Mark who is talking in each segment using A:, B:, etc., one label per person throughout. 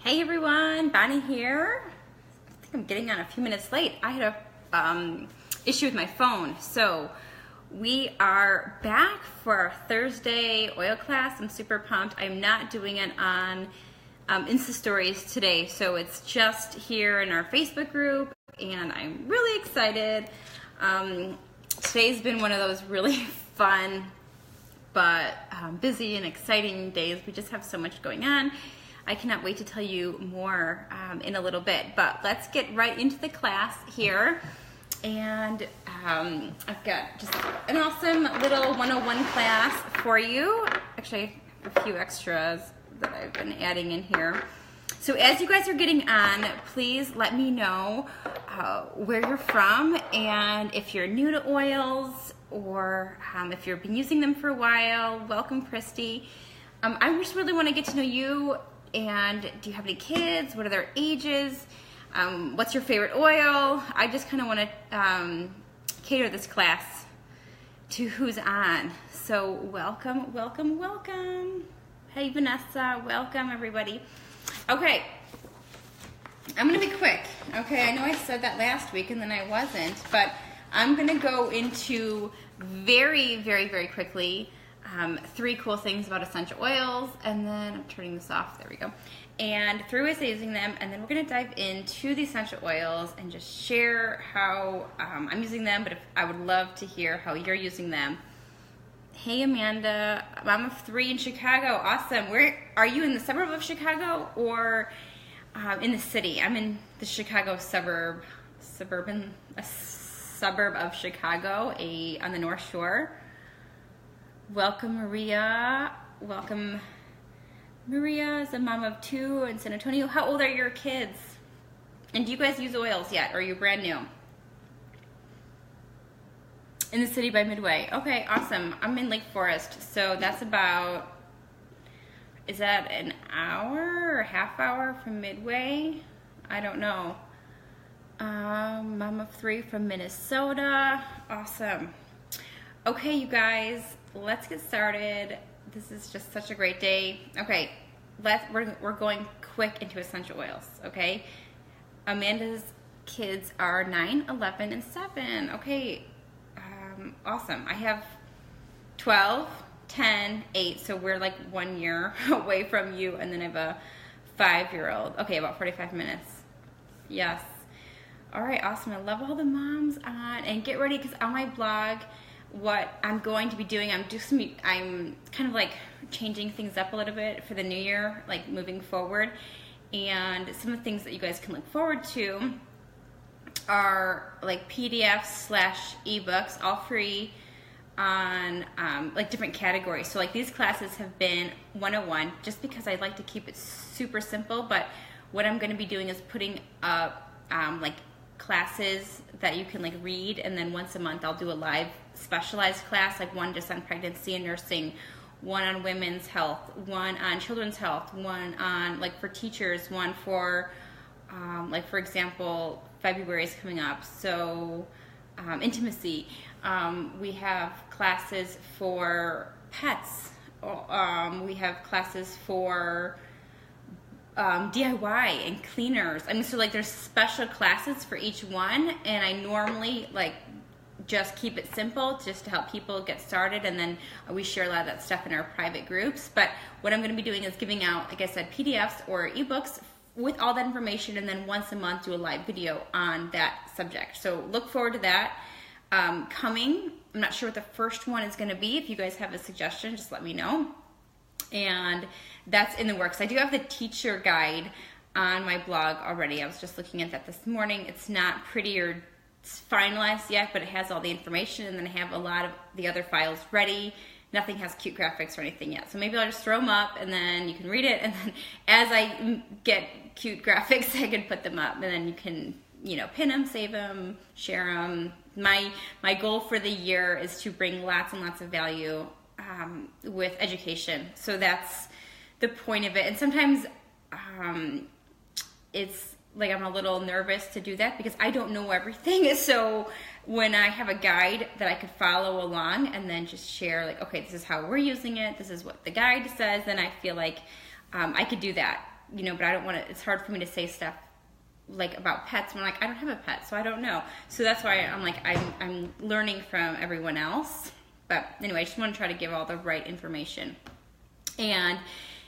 A: Hey everyone, Bonnie here. I think I'm getting on a few minutes late. I had a issue with my phone, so we are back for our Thursday oil class. I'm super pumped. I'm not doing it on Insta Stories today, so it's just here in our Facebook group, and I'm really excited. Today's been one of those really fun but busy and exciting days. We just have so much going on. I cannot wait to tell you more in a little bit, but let's get right into the class here. And I've got just an awesome little 101 class for you. Actually, I have a few extras that I've been adding in here. So as you guys are getting on, please let me know where you're from, and if you're new to oils or if you've been using them for a while. Welcome, Christy. I just really want to get to know you. And do you have any kids? What are their ages? What's your favorite oil? I just kind of want to cater this class to who's on. So welcome, welcome, welcome. Hey Vanessa, welcome everybody. Okay, I'm going to be quick. Okay, I know I said that last week and then I wasn't, but I'm going to go into very, very, very quickly 3 cool things about essential oils, and then I'm turning this off, there we go, and 3 ways of using them, and then we're going to dive into the essential oils and just share how I'm using them, but I would love to hear how you're using them. Hey Amanda, mom of 3 in Chicago, awesome. Where are you, in the suburb of Chicago or in the city? I'm in the Chicago suburb of Chicago, on the North Shore. Welcome, Maria. Welcome. Maria is a mom of 2 in San Antonio. How old are your kids? And do you guys use oils yet, or are you brand new? In the city by Midway. Okay, awesome. I'm in Lake Forest, so that's about, is that an hour or a half hour from Midway? I don't know. Mom of 3 from Minnesota. Awesome. Okay, you guys, let's get started. This is just such a great day. Okay, we're going quick into essential oils, okay? Amanda's kids are 9, 11, and 7. Okay, awesome. I have 12, 10, 8, so we're like 1 year away from you, and then I have a 5-year-old. Okay, about 45 minutes. Yes. All right, awesome. I love all the moms on, and get ready, because on my blog, what I'm going to be doing, I'm kind of like changing things up a little bit for the new year, like moving forward. And some of the things that you guys can look forward to are like PDFs/ebooks, all free, on like different categories. So like these classes have been 101, just because I like to keep it super simple. But what I'm going to be doing is putting up like classes that you can like read, and then once a month I'll do a live specialized class, like one just on pregnancy and nursing, one on women's health, one on children's health, one on like for teachers, one for like for example February is coming up, so intimacy. We have classes for pets. We have classes for DIY and cleaners. I mean, so like there's special classes for each one, and I normally like just keep it simple just to help people get started, and then we share a lot of that stuff in our private groups. But what I'm going to be doing is giving out, like I said, PDFs or ebooks with all that information, and then once a month do a live video on that subject. So look forward to that coming. I'm not sure what the first one is going to be. If you guys have a suggestion, just let me know. And that's in the works. I do have the teacher guide on my blog already. I was just looking at that this morning. It's not pretty or finalized yet, but it has all the information, and then I have a lot of the other files ready. Nothing has cute graphics or anything yet, so maybe I'll just throw them up, and then you can read it, and then as I get cute graphics, I can put them up, and then you can, you know, pin them, save them, share them. My goal for the year is to bring lots and lots of value with education, so that's the point of it. And sometimes it's like I'm a little nervous to do that because I don't know everything. So when I have a guide that I could follow along and then just share, like, okay, this is how we're using it, this is what the guide says, then I feel like I could do that but I don't want to, it's hard for me to say stuff like about pets. I'm like, I don't have a pet, so I don't know. So that's why I'm like, I'm learning from everyone else. But anyway, I just want to try to give all the right information. And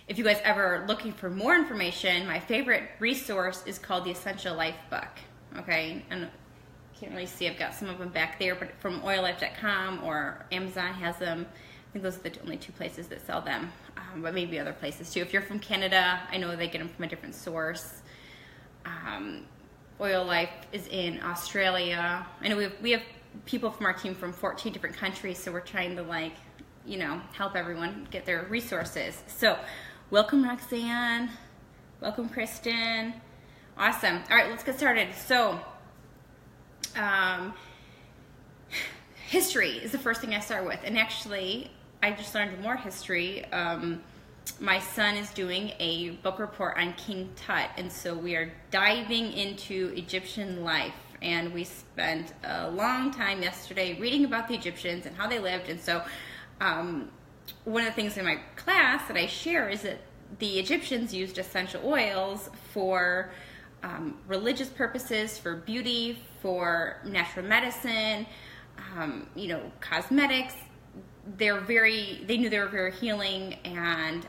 A: if you guys ever are looking for more information, my favorite resource is called the Essential Life book. Okay, and can't really see, I've got some of them back there, but from oillife.com or Amazon has them. I think those are the only two places that sell them, but maybe other places too. If you're from Canada, I know they get them from a different source. Oil Life is in Australia. I know we have people from our team from 14 different countries, so we're trying to help everyone get their resources. So welcome, Roxanne. Welcome, Kristen. Awesome. All right, let's get started. So history is the first thing I start with. And actually, I just learned more history. My son is doing a book report on King Tut, and so we are diving into Egyptian life. And we spent a long time yesterday reading about the Egyptians and how they lived. And so one of the things in my class that I share is that the Egyptians used essential oils for religious purposes, for beauty, for natural medicine, cosmetics. They knew they were very healing and,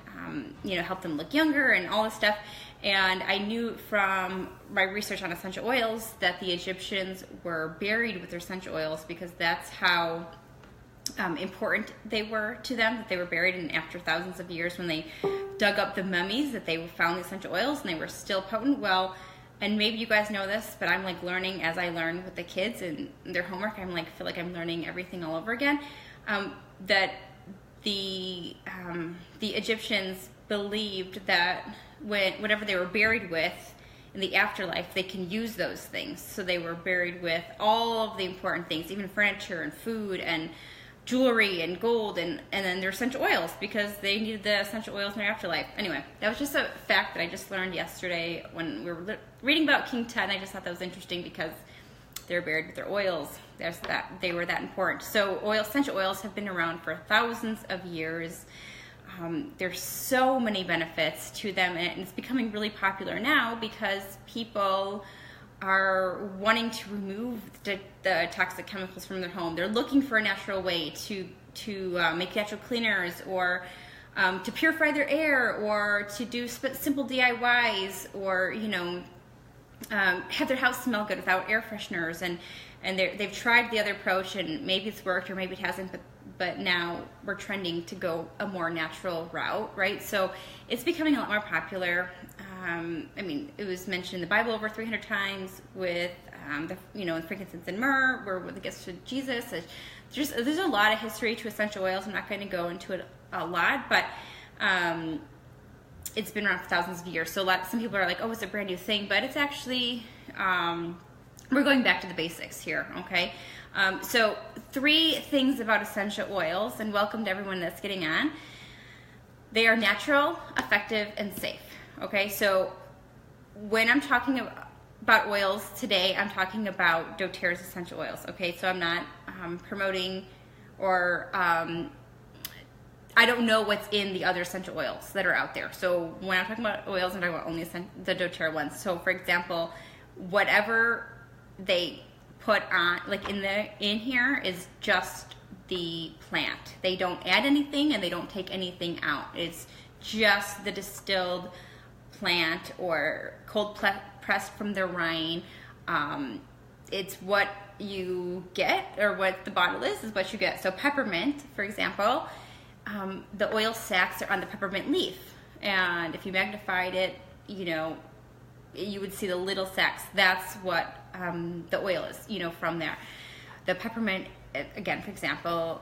A: helped them look younger and all this stuff. And I knew from my research on essential oils that the Egyptians were buried with their essential oils because that's how important they were to them, that they were buried. And after thousands of years, when they dug up the mummies, that they found the essential oils and they were still potent. Well, and maybe you guys know this, but I'm like learning as I learn with the kids and their homework. I'm like, feel like I'm learning everything all over again. That the Egyptians believed that whatever they were buried with in the afterlife, they can use those things. So they were buried with all of the important things, even furniture and food and jewelry and gold and then their essential oils, because they needed the essential oils in their afterlife. Anyway, that was just a fact that I just learned yesterday when we were reading about King Tut, and I just thought that was interesting because they're buried with their oils. They were that important. So essential oils have been around for thousands of years. There's so many benefits to them, and it's becoming really popular now because people are wanting to remove the toxic chemicals from their home. They're looking for a natural way to make natural cleaners, or to purify their air, or to do simple DIYs, or have their house smell good without air fresheners. And they've tried the other approach, and maybe it's worked or maybe it hasn't, but now we're trending to go a more natural route, right? So it's becoming a lot more popular. It was mentioned in the Bible over 300 times with frankincense and myrrh, where the gifts to Jesus. There's a lot of history to essential oils. I'm not going to go into it a lot, but it's been around for thousands of years. So some people are like, oh, it's a brand new thing, but it's actually, we're going back to the basics here, okay? So 3 things about essential oils, and welcome to everyone that's getting on. They are natural, effective, and safe, okay? So when I'm talking about oils today, I'm talking about doTERRA's essential oils, okay? So I'm not promoting or I don't know what's in the other essential oils that are out there. So when I'm talking about oils, I'm talking about only the doTERRA ones. So for example, whatever they put on, like in here, is just the plant. They don't add anything and they don't take anything out. It's just the distilled plant or cold pressed from the rind. It's what you get, or what the bottle is what you get. So peppermint, for example, the oil sacs are on the peppermint leaf, and if you magnified it, you would see the little sacs. That's what the oil is, from there. The peppermint, again, for example,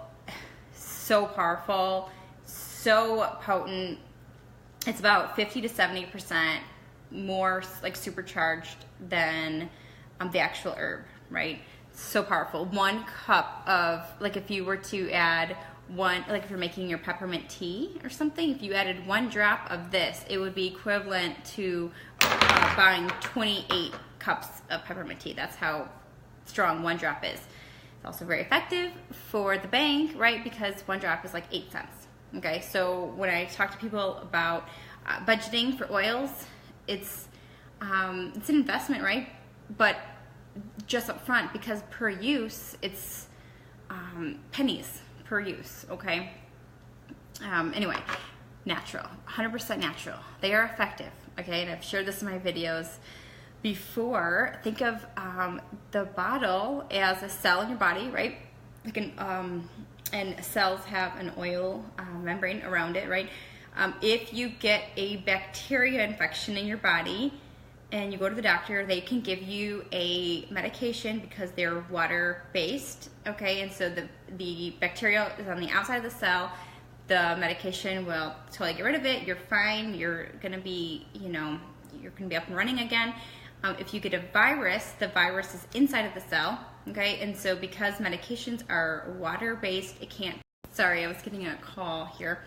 A: so powerful, so potent. It's about 50 to 70% more like supercharged than the actual herb, right? So powerful. 1 cup of, like if you were to add if you're making your peppermint tea or something, if you added 1 drop of this, it would be equivalent to buying 28 cups of peppermint tea. That's how strong 1 drop is. It's also very effective for the bank, right? Because 1 drop is like 8 cents. Okay, so when I talk to people about budgeting for oils, it's an investment, right? But just up front, because per use, it's pennies per use, okay? Anyway, natural, 100% natural. They are effective, okay? And I've shared this in my videos before. Think of the bottle as a cell in your body, right? And cells have an oil membrane around it, right? If you get a bacteria infection in your body and you go to the doctor, they can give you a medication because they're water-based, okay? And so the bacteria is on the outside of the cell. The medication will totally get rid of it. You're fine. You're gonna be, you're gonna be up and running again. If you get a virus, the virus is inside of the cell, okay? And so because medications are water-based, it can't, sorry, I was getting a call here.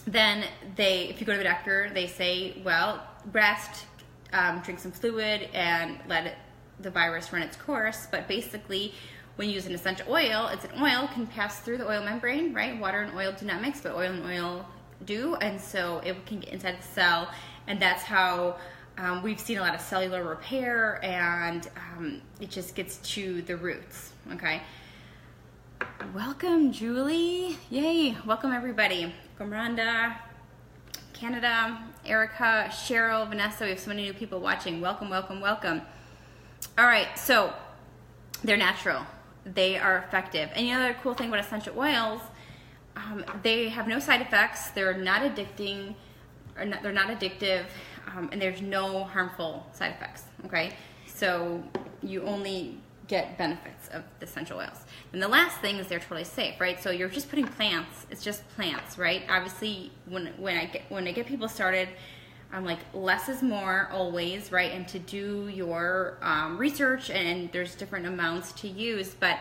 A: Then if you go to the doctor, they say, well, rest, drink some fluid, and let the virus run its course. But basically, when you use an essential oil, it's an oil, can pass through the oil membrane, right? Water and oil do not mix, but oil and oil do, and so it can get inside the cell, and that's how we've seen a lot of cellular repair, and it just gets to the roots, okay? Welcome, Julie. Yay. Welcome, everybody. Welcome, Rhonda, Canada, Erica, Cheryl, Vanessa. We have so many new people watching. Welcome, welcome, welcome. All right, so they're natural. They are effective. And the other cool thing about essential oils, they have no side effects. They're not addicting, they're not addictive, and there's no harmful side effects, okay? So you only get benefits of the essential oils. And the last thing is they're totally safe, right? So you're just putting plants, it's just plants, right? Obviously, when I get people started, I'm like, less is more always, right? And to do your research, and there's different amounts to use, but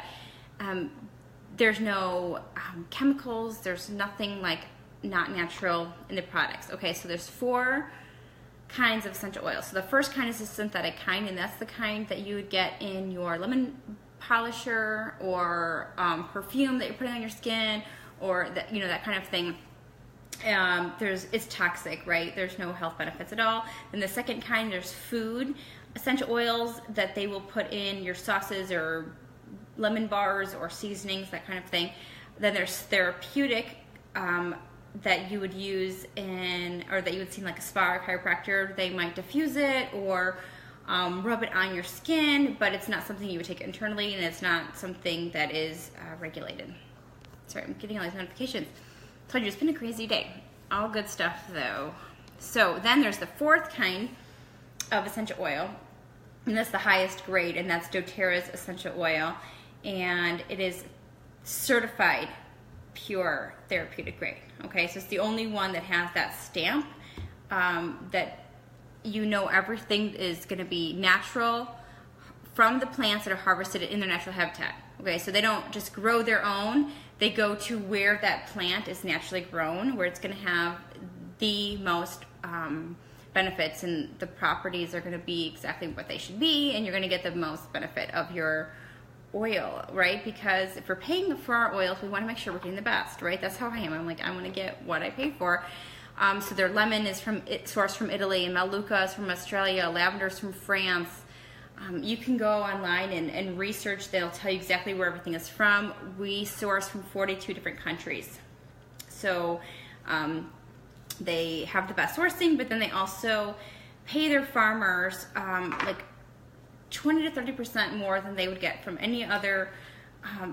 A: there's no chemicals, there's nothing like not natural in the products. Okay, so there's 4 kinds of essential oils. So the first kind is the synthetic kind, and that's the kind that you would get in your lemon polisher or perfume that you're putting on your skin, or that, that kind of thing. It's toxic, right? There's no health benefits at all. Then the second kind, there's food essential oils that they will put in your sauces or lemon bars or seasonings, that kind of thing. Then there's therapeutic that you would use or that you would see in like a spa or chiropractor. They might diffuse it or rub it on your skin, but it's not something you would take internally, and it's not something that is regulated. Sorry, I'm getting all these notifications. I told you it's been a crazy day. All good stuff though. So then there's the 4th kind of essential oil, and that's the highest grade, and that's doTERRA's essential oil, and it is certified pure therapeutic grade. Okay, so it's the only one that has that stamp that everything is going to be natural from the plants that are harvested in their natural habitat. Okay, so they don't just grow their own, they go to where that plant is naturally grown, where it's going to have the most benefits, and the properties are going to be exactly what they should be, and you're going to get the most benefit of your oil, right? Because if we're paying for our oils, we want to make sure we're getting the best, right? That's how I am. I'm like, I want to get what I pay for. So their lemon is sourced from Italy, and Maluka is from Australia, lavender is from France. You can go online and research. They'll tell you exactly where everything is from. We source from 42 different countries. So they have the best sourcing, but then they also pay their farmers like 20 to 30% more than they would get from any other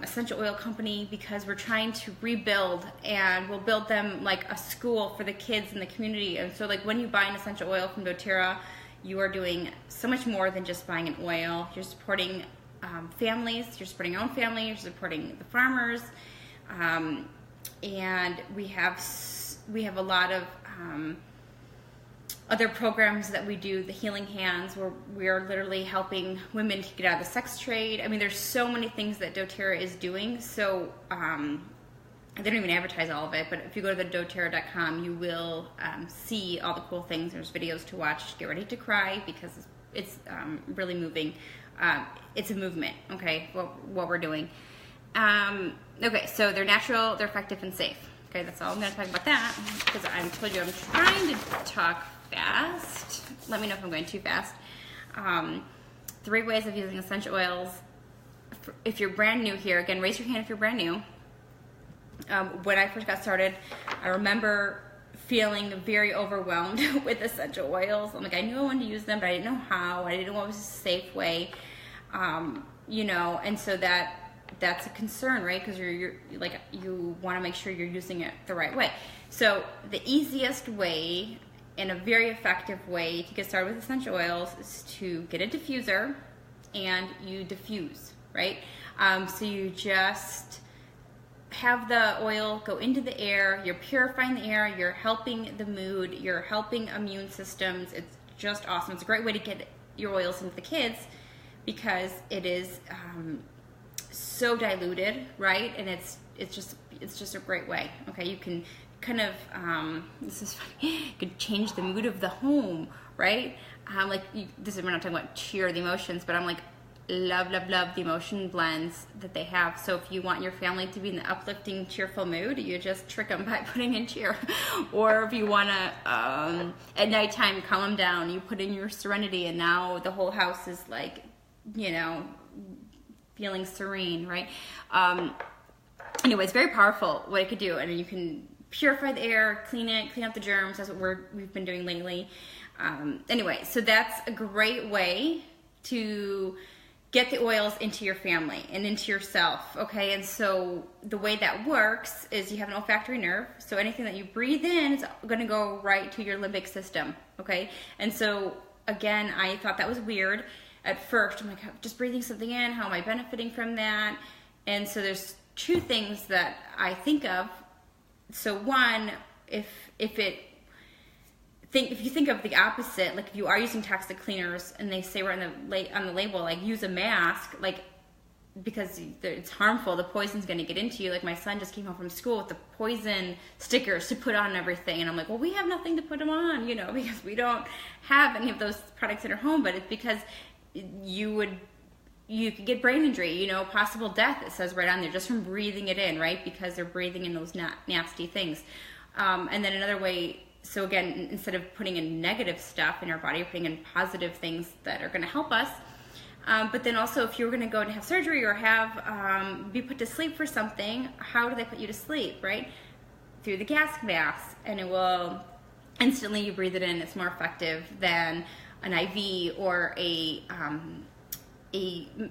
A: essential oil company, because we're trying to rebuild, and we'll build them like a school for the kids in the community. And so like when you buy an essential oil from doTERRA, you are doing so much more than just buying an oil. You're supporting families, you're supporting your own family, you're supporting the farmers, and we have a lot of other programs that we do, the Healing Hands, where we are literally helping women to get out of the sex trade. I mean, there's so many things that doTERRA is doing. So they don't even advertise all of it, but if you go to the doTERRA.com, you will see all the cool things. There's videos to watch. Get ready to cry, because it's really moving. It's a movement, okay, what we're doing. Okay, so they're natural, they're effective, and safe. Okay, that's all I'm going to talk about that, because I told you I'm trying to talk fast. Let me know if I'm going too fast. 3 ways of using essential oils. If you're brand new here, again, raise your hand if you're brand new. When I first got started, I remember feeling very overwhelmed with essential oils. I'm like, I knew I wanted to use them, but I didn't know how. I didn't know what was a safe way, you know, and so that's a concern, right? Because you're like, you want to make sure you're using it the right way. So the easiest way and a very effective way to get started with essential oils is to get a diffuser and you diffuse, right? So you just have the oil go into the air, you're purifying the air, you're helping the mood, you're helping immune systems. It's just awesome. It's a great way to get your oils into the kids because it is so diluted, right? And it's just a great way. Okay, you can kind of this is funny. You could change the mood of the home, right? We're not talking about cheer the emotions, but I'm like, love the emotion blends that they have. So if you want your family to be in the uplifting, cheerful mood, you just trick them by putting in cheer. Or if you want to at nighttime calm them down, you put in your serenity, and now the whole house is like, you know, feeling serene, right? Anyway, it's very powerful what it could do, and you can purify the air, clean it, clean up the germs. That's what we've been doing lately. Anyway, so that's a great way to get the oils into your family and into yourself, okay? And so the way that works is you have an olfactory nerve, so anything that you breathe in is gonna go right to your limbic system, okay? And so, again, I thought that was weird at first. I'm like, just breathing something in, how am I benefiting from that? And so there's 2 things that I think of. So one, if you think of the opposite, like if you are using toxic cleaners and they say right on the label, like use a mask, like because it's harmful, the poison's going to get into you. Like my son just came home from school with the poison stickers to put on everything, and I'm like, well, we have nothing to put them on, you know, because we don't have any of those products in our home. But it's because you could get brain injury, you know, possible death, it says right on there, just from breathing it in, right? Because they're breathing in those nasty things. And then another way, so again, instead of putting in negative stuff in our body, you're putting in positive things that are going to help us. But then also, if you're going to go and have surgery or have be put to sleep for something, how do they put you to sleep, right? Through the gas mask, and it will instantly, you breathe it in. It's more effective than an IV or a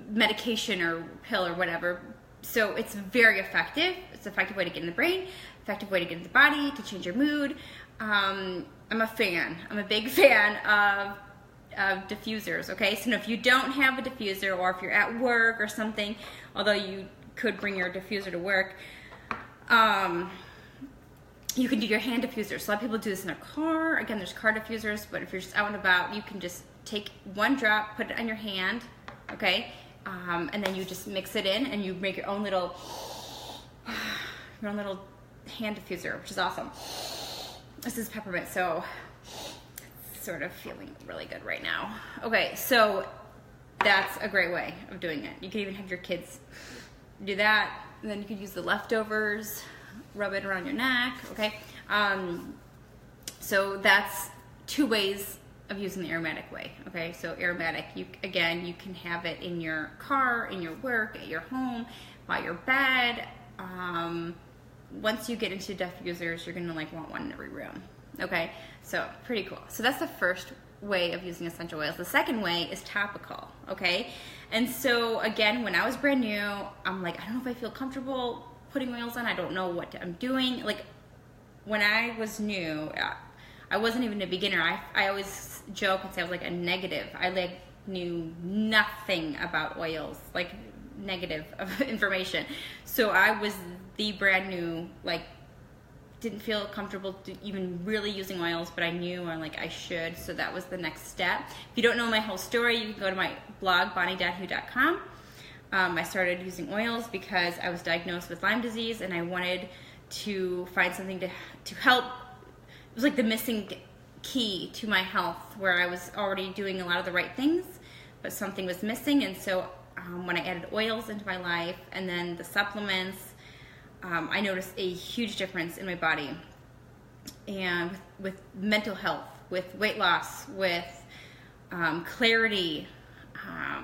A: medication or pill or whatever. So it's very effective. It's an effective way to get in the brain, effective way to get in the body, to change your mood. I'm a fan. I'm a big fan of diffusers, okay? So if you don't have a diffuser, or if you're at work or something, although you could bring your diffuser to work, you can do your hand diffuser. So a lot of people do this in their car. Again, there's car diffusers, but if you're just out and about, you can just take 1 drop, put it on your hand, okay? And then you just mix it in, and you make your own little hand diffuser, which is awesome. This is peppermint, so sort of feeling really good right now. Okay, so that's a great way of doing it. You can even have your kids do that, and then you could use the leftovers, rub it around your neck, okay? So that's 2 ways of using the aromatic way, okay? So aromatic, you can have it in your car, in your work, at your home, by your bed. Once you get into diffusers, you're gonna like want one in every room, okay? So pretty cool. So that's the first way of using essential oils. The second way is topical, okay? And so again, when I was brand new, I'm like, I don't know if I feel comfortable putting oils on. I don't know what I'm doing. Like when I was new, I wasn't even a beginner. I always joke and say I was like a negative. I like knew nothing about oils, like negative information. So I was the brand new, like didn't feel comfortable even really using oils, but I knew I should. So that was the next step. If you don't know my whole story, you can go to my blog, bonnie.donahue.com. I started using oils because I was diagnosed with Lyme disease, and I wanted to find something to help. It was like the missing key to my health, where I was already doing a lot of the right things, but something was missing. And so when I added oils into my life and then the supplements, I noticed a huge difference in my body and with mental health. with weight loss, with clarity.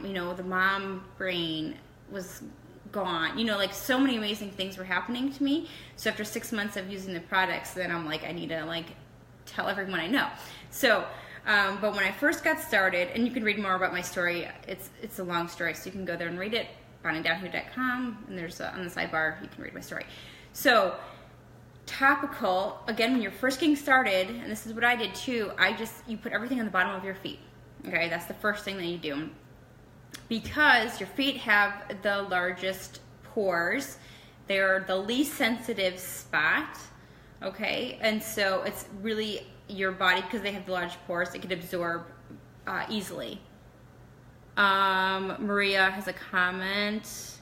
A: The mom brain was gone. Like so many amazing things were happening to me. So after 6 months of using the products, then I'm like, I need to like tell everyone I know. So, but when I first got started, and you can read more about my story, it's a long story, so you can go there and read it, BonnieDonahue.com, and there's on the sidebar, you can read my story. So, Topical, again, when you're first getting started, and this is what I did too, you put everything on the bottom of your feet. Okay, that's the first thing that you do. Because your feet have the largest pores, they're the least sensitive spot, okay? And so it's really your body, because they have the large pores, it can absorb easily. Maria has a comment.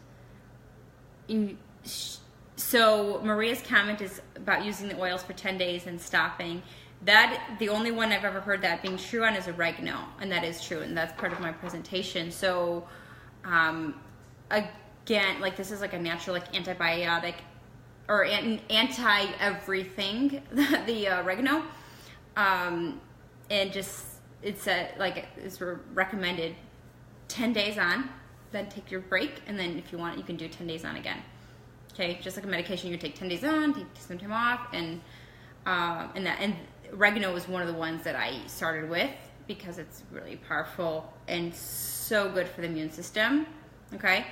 A: So Maria's comment is about using the oils for 10 days and stopping. The only one I've ever heard that being true on is oregano, and that is true, and that's part of my presentation. So, again, like this is like a natural like antibiotic or anti-everything, the oregano, and just it's recommended 10 days on, then take your break, and then if you want, you can do 10 days on again. Okay, just like a medication, you take 10 days on, take some time off, and oregano was one of the ones that I started with because it's really powerful and so good for the immune system. Okay,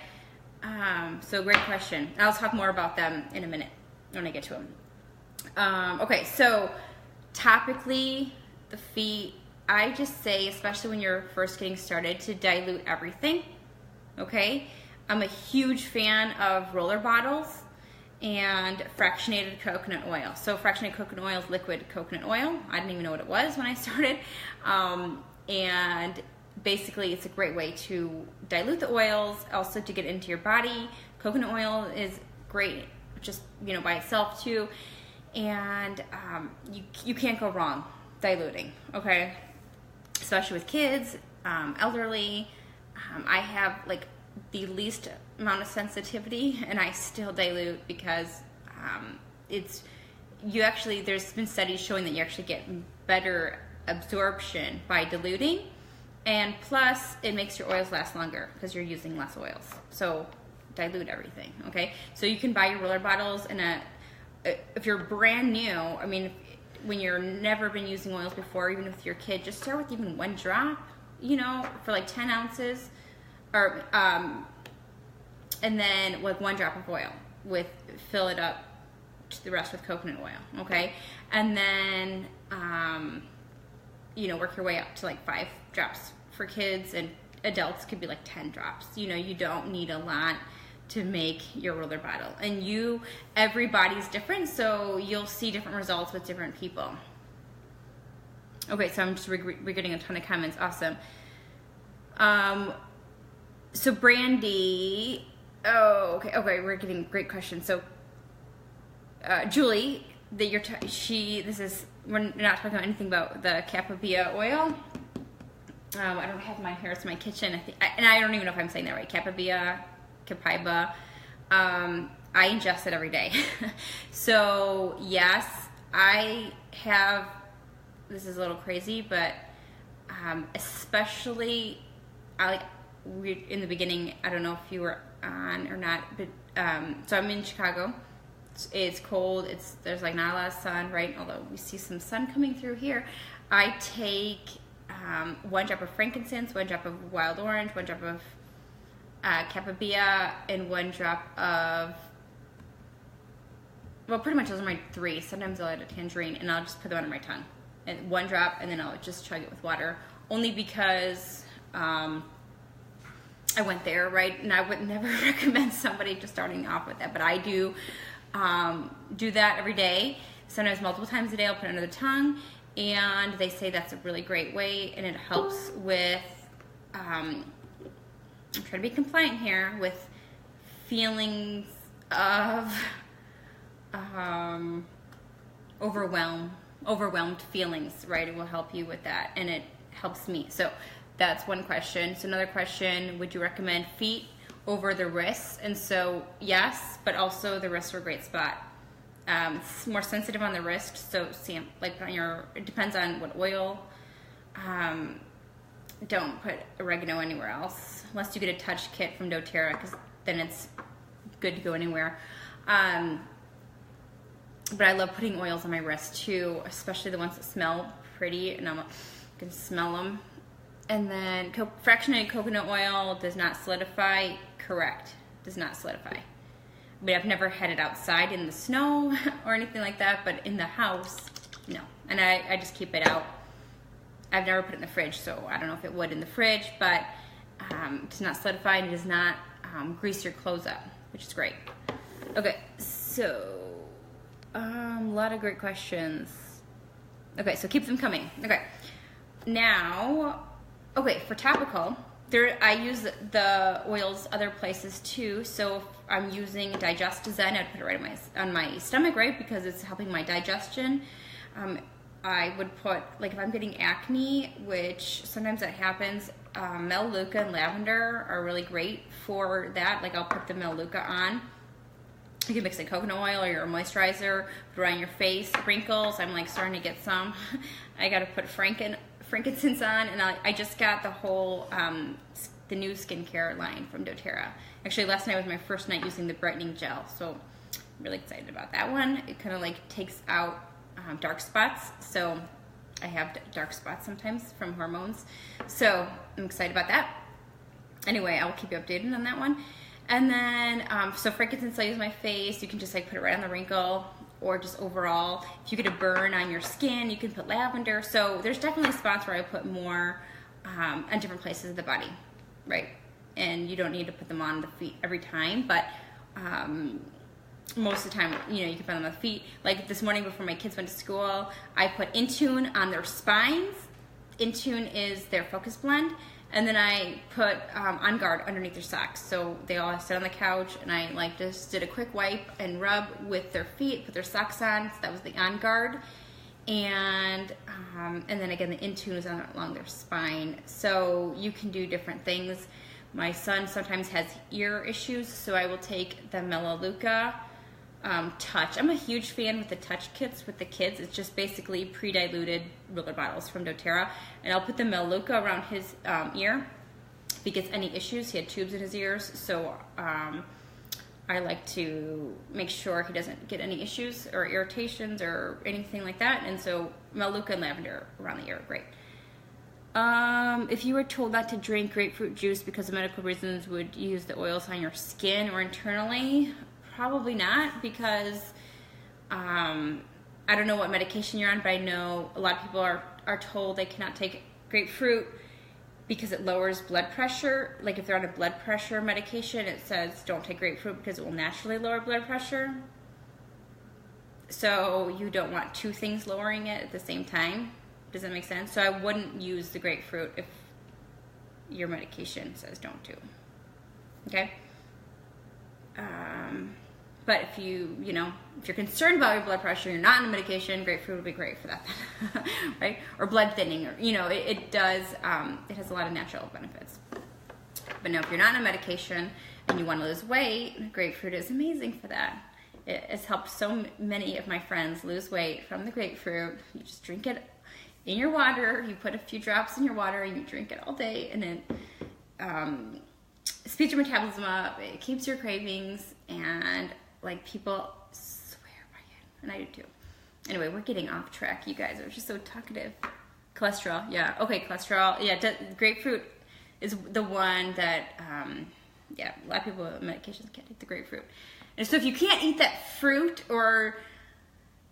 A: so great question. I'll talk more about them in a minute when I get to them. Okay, so topically, the feet, I just say, especially when you're first getting started, to dilute everything. Okay, I'm a huge fan of roller bottles and fractionated coconut oil. So fractionated coconut oil is liquid coconut oil. I didn't even know what it was when I started. And basically it's a great way to dilute the oils, also to get into your body. Coconut oil is great just, by itself too. And you can't go wrong diluting, okay? Especially with kids, elderly. I have like the least amount of sensitivity, and I still dilute because there's been studies showing that you actually get better absorption by diluting, and plus it makes your oils last longer because you're using less oils. So dilute everything, okay? So you can buy your roller bottles if you're brand new, when you're never been using oils before, even with your kid, just start with even 1 drop, for like 10 ounces. Or and then with 1 drop of oil, fill it up to the rest with coconut oil, okay? And then work your way up to like 5 drops for kids, and adults could be like 10 drops. You don't need a lot to make your roller bottle, and everybody's different, so you'll see different results with different people. Okay, so I'm just we're getting a ton of comments. Awesome. So Brandy, okay, we're getting great questions. So Julie, we're not talking about anything about the Capabia oil. I don't have mine here. It's in my kitchen. And I don't even know if I'm saying that right. Capabia, Copaiba. I ingest it every day. So yes, I have. This is a little crazy, but especially in the beginning, I don't know if you were on or not, but so I'm in Chicago. It's cold. There's like not a lot of sun, right? Although we see some sun coming through here. I take 1 drop of frankincense, 1 drop of wild orange, 1 drop of Capabia, and 1 drop of, well, pretty much those are my 3. Sometimes I'll add a tangerine, and I'll just put them under my tongue. And 1 drop, and then I'll just chug it with water. Only because I went there, right? And I would never recommend somebody just starting off with that, but I do that every day. Sometimes multiple times a day. I'll put it under the tongue, and they say that's a really great way, and it helps with. I'm trying to be compliant here with feelings of overwhelmed feelings, right? It will help you with that, and it helps me. So that's one question. So another question, would you recommend feet over the wrists? And so yes, but also the wrists are a great spot. It's more sensitive on the wrist, so like on it depends on what oil. Don't put oregano anywhere else unless you get a touch kit from doTERRA, because then it's good to go anywhere. But I love putting oils on my wrist too, especially the ones that smell pretty, and I'm gonna smell them. And then fractionated coconut oil does not solidify. Correct, does not solidify. But I've never had it outside in the snow or anything like that, but in the house, no. And I just keep it out. I've never put it in the fridge, so I don't know if it would in the fridge, but it does not solidify, and it does not grease your clothes up, which is great. Okay, so a lot of great questions. Okay, so keep them coming. Okay, now, for topical, I use the oils other places too. So if I'm using Digestion, I'd put it right on my stomach, right, because it's helping my digestion. I would put, like if I'm getting acne, which sometimes that happens, Melaleuca and lavender are really great for that. Like I'll put the Melaleuca on. You can mix in coconut oil or your moisturizer, put it on your face. Wrinkles, I'm like starting to get some. I gotta put frankincense on, and I just got the whole, the new skincare line from doTERRA. Actually, last night was my first night using the brightening gel, so I'm really excited about that one. It kind of like takes out dark spots, so I have dark spots sometimes from hormones, so I'm excited about that. Anyway, I will keep you updated on that one. And then, so frankincense I use on my face. You can just like put it right on the wrinkle, or just overall. If you get a burn on your skin, you can put lavender. So there's definitely spots where I put more on different places of the body, right? And you don't need to put them on the feet every time, but most of the time, you can put them on the feet. Like this morning before my kids went to school, I put Intune on their spines. Intune is their focus blend. And then I put On Guard underneath their socks. So they all sit on the couch, and I like just did a quick wipe and rub with their feet, put their socks on. So that was the On Guard. And then again, the Intune is along their spine. So you can do different things. My son sometimes has ear issues, so I will take the Melaleuca Touch. I'm a huge fan with the Touch kits with the kids. It's just basically pre-diluted roller bottles from doTERRA, and I'll put the Melaleuca around his ear if he gets any issues. He had tubes in his ears, so I like to make sure he doesn't get any issues or irritations or anything like that. And so Melaleuca and lavender around the ear are great. If you were told not to drink grapefruit juice because of medical reasons, would you use the oils on your skin or internally? Probably not, because I don't know what medication you're on, but I know a lot of people are told they cannot take grapefruit because it lowers blood pressure. Like if they're on a blood pressure medication, it says don't take grapefruit because it will naturally lower blood pressure. So you don't want two things lowering it at the same time. Does that make sense? So I wouldn't use the grapefruit if your medication says don't to. Okay? But if if you're concerned about your blood pressure, you're not on medication, grapefruit would be great for that, right? Or blood thinning, or it does. It has a lot of natural benefits. But no, if you're not on medication and you want to lose weight, grapefruit is amazing for that. It has helped so many of my friends lose weight from the grapefruit. You just drink it in your water. You put a few drops in your water and you drink it all day, and it speeds your metabolism up. It keeps your cravings, and like people swear by it, and I do too. Anyway, we're getting off track, you guys. We're just so talkative. Cholesterol, yeah. Okay, cholesterol. Yeah, grapefruit is the one that, a lot of people with medications can't take the grapefruit. And so if you can't eat that fruit or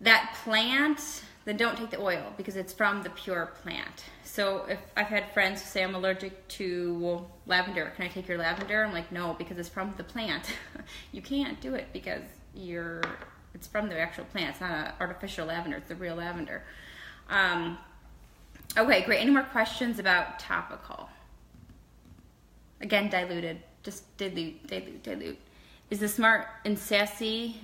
A: that plant, then don't take the oil because it's from the pure plant. So if I've had friends who say I'm allergic to lavender, can I take your lavender? I'm like, no, because it's from the plant. You can't do it because it's from the actual plant. It's not an artificial lavender, it's the real lavender. Okay, great. Any more questions about topical? Again, diluted. Just dilute. Is the smart and sassy?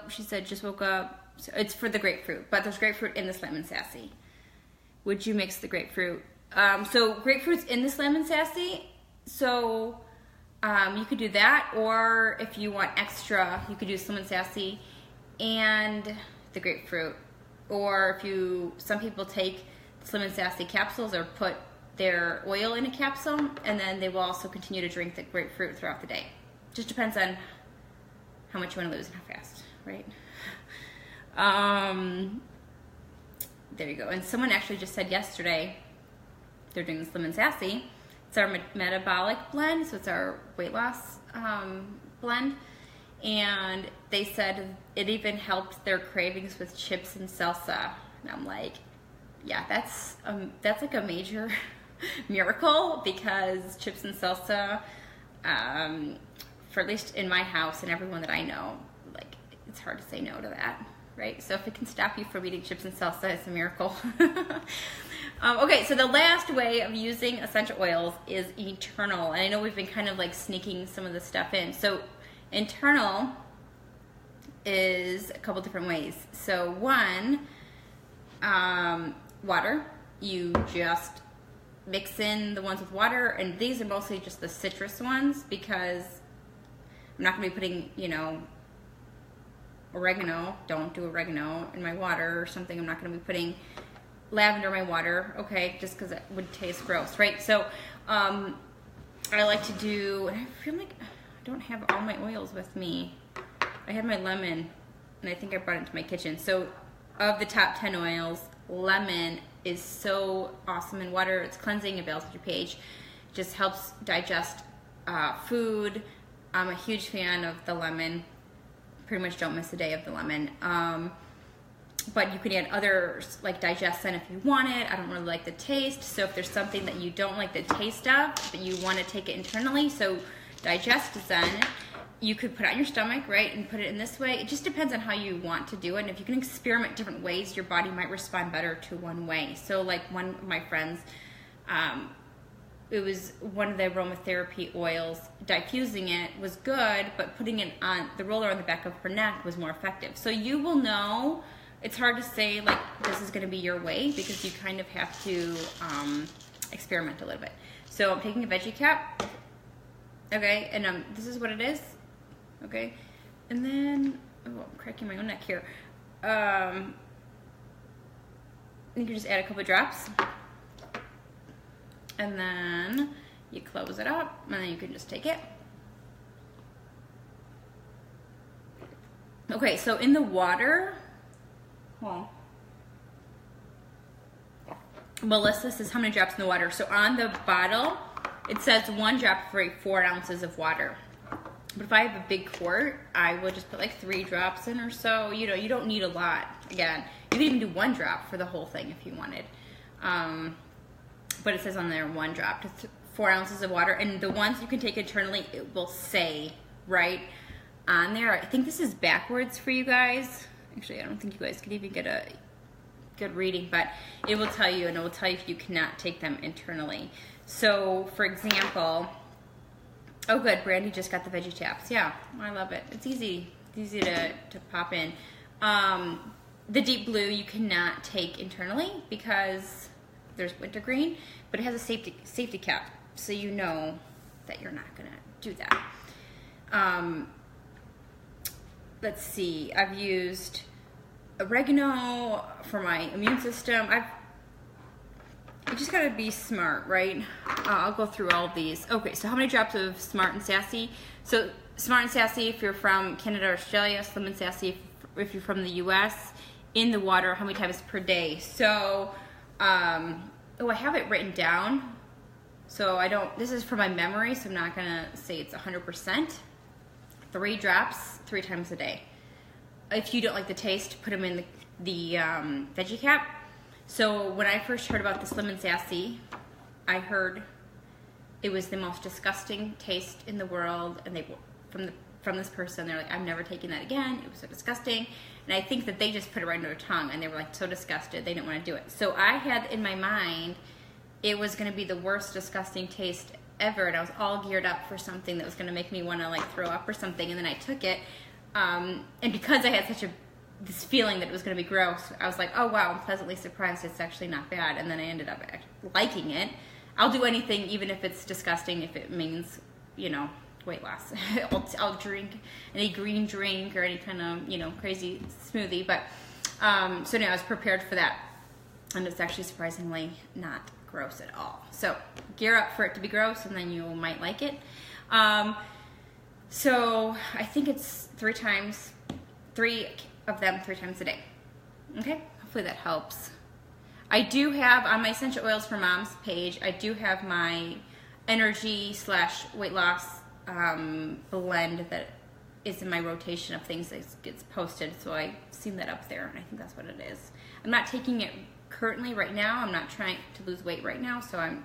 A: She said just woke up. So it's for the grapefruit, but there's grapefruit in this lemon sassy. Would you mix the grapefruit? So grapefruit's in this lemon sassy. So You could do that, or if you want extra, you could do Slim and Sassy and the grapefruit. Or some people take Slim and Sassy capsules or put their oil in a capsule, and then they will also continue to drink the grapefruit throughout the day. Just depends on how much you want to lose and how fast, right? There you go. And someone actually just said yesterday they're doing the Slim and Sassy. It's our metabolic blend, so it's our weight loss blend. And they said it even helped their cravings with chips and salsa. And I'm like, yeah, that's like a major miracle, because chips and salsa, for at least in my house and everyone that I know, like, it's hard to say no to that, right? So if it can stop you from eating chips and salsa, it's a miracle. Okay, so the last way of using essential oils is internal. And I know we've been kind of like sneaking some of this stuff in. So internal is a couple different ways. So one, water. You just mix in the ones with water, and these are mostly just the citrus ones, because I'm not going to be putting, oregano. Don't do oregano in my water or something. I'm not going to be putting lavender in my water, okay, just because it would taste gross, right? So I like to do, and I feel like I don't have all my oils with me. I had my lemon, and I think I brought it into my kitchen. So of the top 10 oils, lemon is so awesome in water. It's cleansing, it balances your pH, just helps digest food. I'm a huge fan of the lemon. Pretty much don't miss a day of the lemon. But you can add others like digestin if you want it. I don't really like the taste, so if there's something that you don't like the taste of, but you want to take it internally, so digestin, you could put it on your stomach, right, and put it in this way. It just depends on how you want to do it, and if you can experiment different ways, your body might respond better to one way. So like one of my friends, it was one of the aromatherapy oils, diffusing it was good, but putting it on the roller on the back of her neck was more effective. So you will know. It's hard to say, like, this is going to be your way, because you kind of have to experiment a little bit. So I'm taking a veggie cap, okay, and this is what it is, okay, and then, oh, I'm cracking my own neck here. You can just add a couple of drops, and then you close it up, and then you can just take it. Okay, so in the water, Melissa says how many drops in the water. So on the bottle, it says 1 drop for 4 ounces of water. But if I have a big quart, I will just put like 3 drops in or so. You don't need a lot. Again, you can even do 1 drop for the whole thing if you wanted. But it says on there 1 drop to 4 ounces of water. And the ones you can take internally, it will say right on there. I think this is backwards for you guys. Actually, I don't think you guys could even get a good reading, but it will tell you, and it will tell you if you cannot take them internally. So, for example, oh good, Brandy just got the veggie taps. Yeah, I love it. It's easy to pop in. The deep blue you cannot take internally because there's wintergreen, but it has a safety cap, so you know that you're not gonna do that. Let's see, I've used oregano for my immune system. You just gotta be smart, right? I'll go through all of these. Okay, so how many drops of Smart and Sassy? So Smart and Sassy if you're from Canada or Australia, Slim and Sassy if you're from the US, in the water, how many times per day? So, I have it written down. So this is for my memory, so I'm not gonna say it's 100%. 3 drops, 3 times a day. If you don't like the taste, put them in the veggie cap. So when I first heard about the Slim and Sassy, I heard it was the most disgusting taste in the world, and from this person, they're like, I'm never taking that again. It was so disgusting. And I think that they just put it right under their tongue, and they were like so disgusted, they didn't want to do it. So I had in my mind, it was going to be the worst disgusting taste ever, and I was all geared up for something that was going to make me want to like throw up or something, and then I took it, and because I had such this feeling that it was going to be gross, I was like, oh wow, I'm pleasantly surprised it's actually not bad, and then I ended up liking it. I'll do anything, even if it's disgusting, if it means, weight loss. I'll drink any green drink or any kind of, you know, crazy smoothie. But so now I was prepared for that, and it's actually surprisingly not gross at all. So gear up for it to be gross, and then you might like it. So I think it's 3 of them 3 times a day. Okay, hopefully that helps. I do have on my Essential Oils for Moms page, I do have my energy / weight loss blend that is in my rotation of things that gets posted. So I've seen that up there, and I think that's what it is. I'm not taking it currently right now. I'm not trying to lose weight right now, so I'm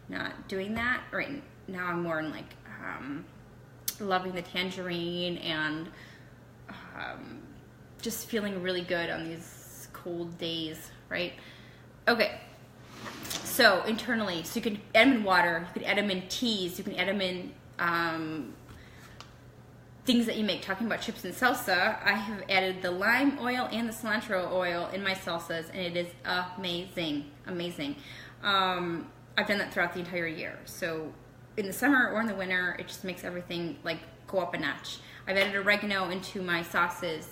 A: not doing that right now. I'm more in like loving the tangerine and just feeling really good on these cold days, right? Okay, so internally, so you can add them in water, you can add them in teas, you can add them in things that you make. Talking about chips and salsa, I have added the lime oil and the cilantro oil in my salsas, and it is amazing, amazing. I've done that throughout the entire year. So in the summer or in the winter, it just makes everything like go up a notch. I've added oregano into my sauces.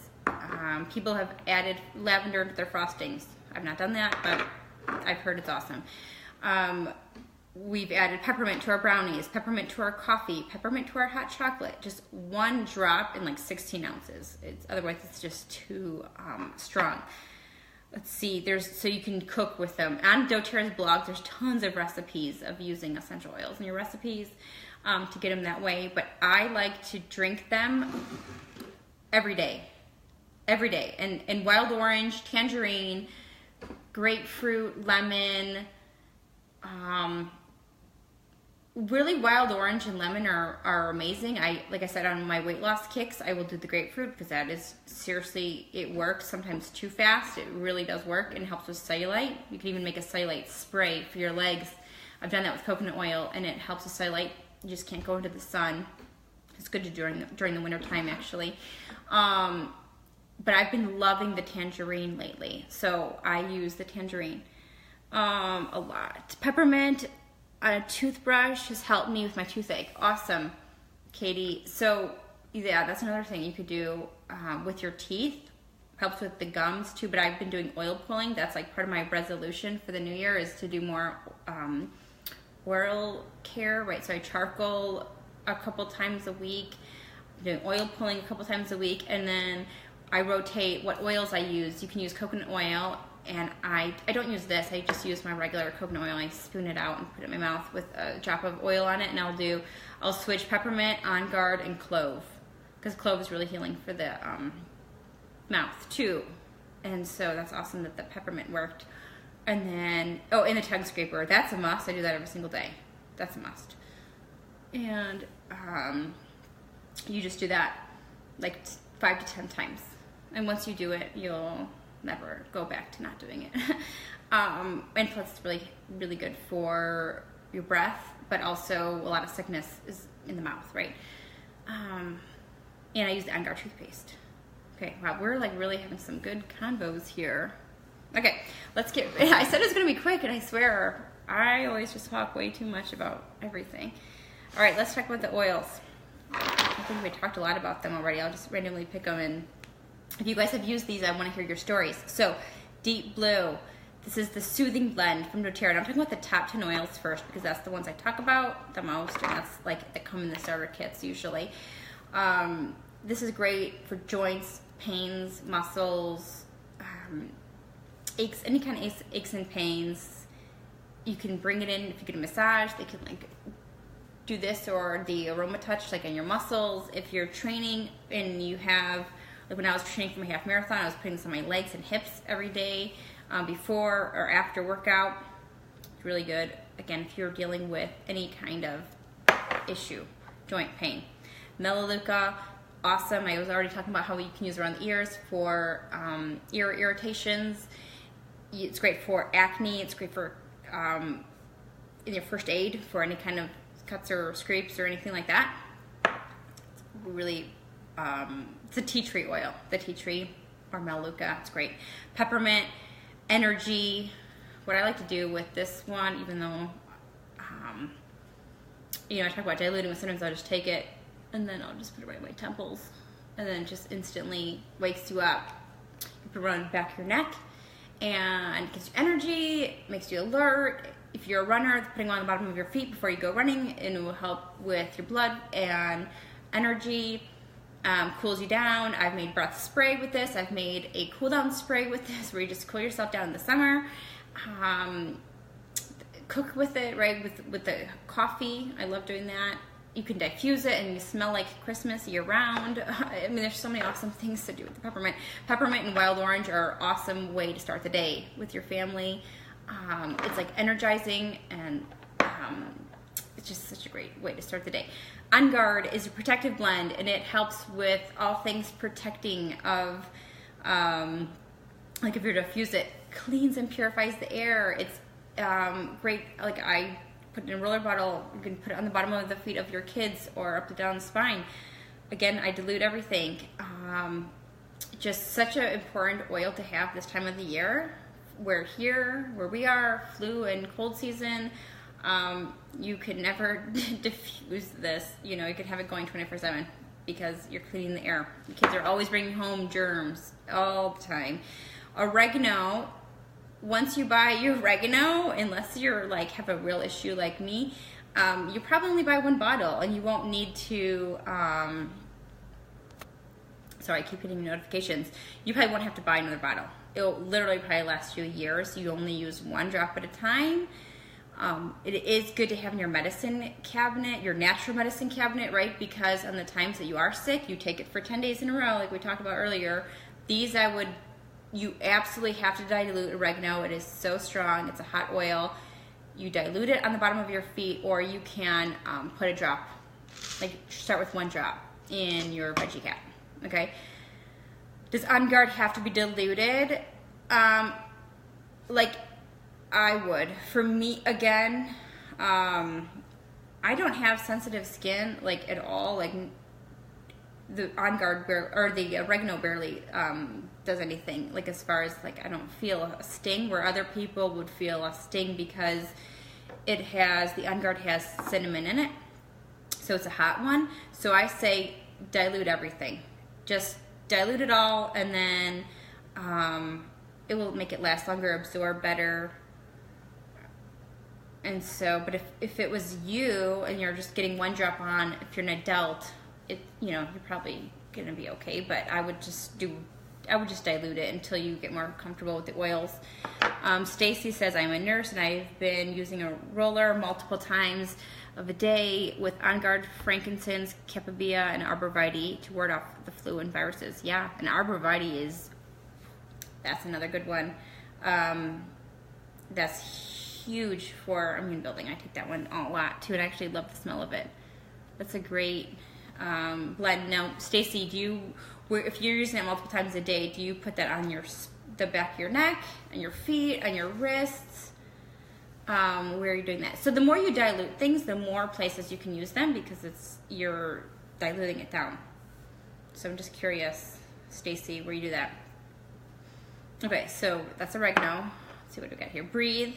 A: People have added lavender into their frostings. I've not done that, but I've heard it's awesome. We've added peppermint to our brownies, peppermint to our coffee, peppermint to our hot chocolate. Just 1 drop in like 16 ounces. Otherwise, it's just too strong. Let's see. So you can cook with them. On doTERRA's blog, there's tons of recipes of using essential oils in your recipes to get them that way. But I like to drink them every day. Every day. And wild orange, tangerine, grapefruit, lemon, really wild orange and lemon are amazing. Like I said, on my weight loss kicks, I will do the grapefruit because that is seriously, it works sometimes too fast. It really does work and helps with cellulite. You can even make a cellulite spray for your legs. I've done that with coconut oil, and it helps with cellulite. You just can't go into the sun. It's good to do during the winter time, actually. But I've been loving the tangerine lately, so I use the tangerine a lot. Peppermint on a toothbrush has helped me with my toothache. Awesome, Katie. So yeah, that's another thing you could do with your teeth. Helps with the gums too, but I've been doing oil pulling. That's like part of my resolution for the new year, is to do more oral care, right? So I charcoal a couple times a week, doing oil pulling a couple times a week, and then I rotate what oils I use. You can use coconut oil, and I don't use this. I just use my regular coconut oil. I spoon it out and put it in my mouth with a drop of oil on it, and I'll switch peppermint, On Guard, and clove, because clove is really healing for the mouth too. And so that's awesome that the peppermint worked. And then, and the tongue scraper, that's a must. I do that every single day. That's a must. And you just do that like 5 to 10 times. And once you do it, you'll never go back to not doing it. And plus, it's really, really good for your breath, but also a lot of sickness is in the mouth, right? And I use the On Guard toothpaste. Okay, wow, we're like really having some good convos here. Okay, let's get, I said it's gonna be quick, and I swear, I always just talk way too much about everything. All right, let's talk about the oils. I think we talked a lot about them already. I'll just randomly pick them, and if you guys have used these, I want to hear your stories. So, Deep Blue. This is the Soothing Blend from doTERRA. And I'm talking about the top 10 oils first, because that's the ones I talk about the most, and that's like that come in the starter kits usually. This is great for joints, pains, muscles, aches, any kind of aches and pains. You can bring it in if you get a massage. They can like do this or the aroma touch like on your muscles. If you're training and you have, like when I was training for my half marathon, I was putting this on my legs and hips every day before or after workout. It's really good. Again, if you're dealing with any kind of issue, joint pain. Melaleuca, awesome. I was already talking about how you can use it around the ears for ear irritations. It's great for acne. It's great for in your first aid for any kind of cuts or scrapes or anything like that. It's really, it's a tea tree oil. The tea tree or Melaleuca, it's great. Peppermint, energy. What I like to do with this one, even though, I talk about diluting, but sometimes I'll just take it and then I'll just put it right on my temples, and then it just instantly wakes you up. You put it on the back of your neck, and gives you energy, makes you alert. If you're a runner, putting it on the bottom of your feet before you go running, and it will help with your blood and energy. Cools you down. I've made breath spray with this. I've made a cool down spray with this, where you just cool yourself down in the summer. Cook with it, right, with the coffee. I love doing that. You can diffuse it and you smell like Christmas year round. I mean, there's so many awesome things to do with the peppermint. Peppermint and wild orange are an awesome way to start the day with your family. It's like energizing, and it's just such a great way to start the day. On Guard is a protective blend, and it helps with all things protecting of, like if you're to diffuse it, cleans and purifies the air. It's great. Like I put it in a roller bottle. You can put it on the bottom of the feet of your kids or up and down the spine. Again, I dilute everything. Just such an important oil to have this time of the year. Where we are, flu and cold season, you could never diffuse this. You know, you could have it going 24/7 because you're cleaning the air. The kids are always bringing home germs all the time. Oregano, once you buy your oregano, unless you're like have a real issue like me, you probably only buy one bottle, and you won't need to, sorry, I keep getting notifications. You probably won't have to buy another bottle. It'll literally probably last you a year, so you only use one drop at a time. It is good to have in your medicine cabinet, your natural medicine cabinet, right? Because on the times that you are sick, you take it for 10 days in a row, like we talked about earlier. You absolutely have to dilute oregano. It is so strong. It's a hot oil. You dilute it on the bottom of your feet, or you can put a drop, like start with one drop in your veggie cap, okay? Does On Guard have to be diluted? Like I would. For me, again, I don't have sensitive skin like at all. Like the On Guard or the oregano barely does anything. Like as far as like I don't feel a sting, where other people would feel a sting because the On Guard has cinnamon in it, so it's a hot one. So I say dilute everything. Just dilute it all, and then it will make it last longer, absorb better. And so, but if it was you and you're just getting one drop on, if you're an adult, you're probably gonna be okay. But I would just dilute it until you get more comfortable with the oils. Stacy says, I'm a nurse and I've been using a roller multiple times of a day with On Guard, frankincense, capabia, and arborvitae to ward off the flu and viruses. Yeah, and arborvitae that's another good one. That's huge for immune building. I take that one a lot too, and I actually love the smell of it. That's a great blend. Now, Stacy, if you're using it multiple times a day, do you put that on the back of your neck, on your feet, on your wrists? Where are you doing that? So the more you dilute things, the more places you can use them, because you're diluting it down. So I'm just curious, Stacy, where you do that. Okay, so that's oregano. Let's see what we got here. Breathe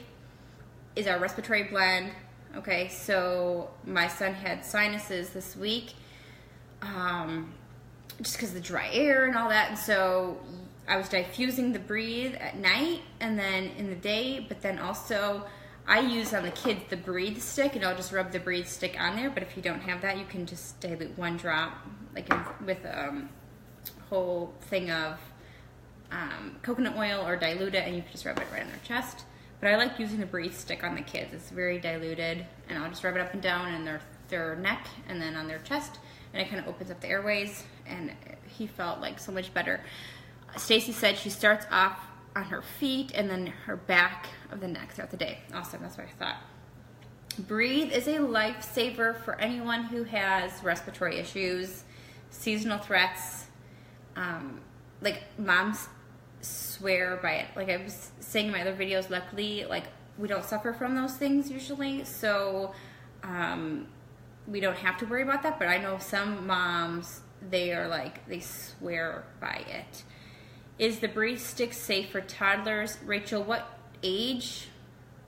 A: is our respiratory blend. Okay, so my son had sinuses this week, just because of the dry air and all that, and so I was diffusing the Breathe at night and then in the day, but then also I use on the kids the Breathe stick, and I'll just rub the Breathe stick on there. But if you don't have that, you can just dilute one drop, like with a whole thing of coconut oil, or dilute it, and you can just rub it right on their chest. But I like using the Breathe stick on the kids. It's very diluted, and I'll just rub it up and down in their neck and then on their chest, and it kind of opens up the airways, and he felt like so much better. Stacy said she starts off on her feet and then her back of the neck throughout the day. Awesome, that's what I thought. Breathe is a lifesaver for anyone who has respiratory issues, seasonal threats. Like moms swear by it. Like I was saying in my other videos, luckily, like we don't suffer from those things usually, so we don't have to worry about that. But I know some moms, they swear by it. Is the Breathe stick safe for toddlers? Rachel, what age?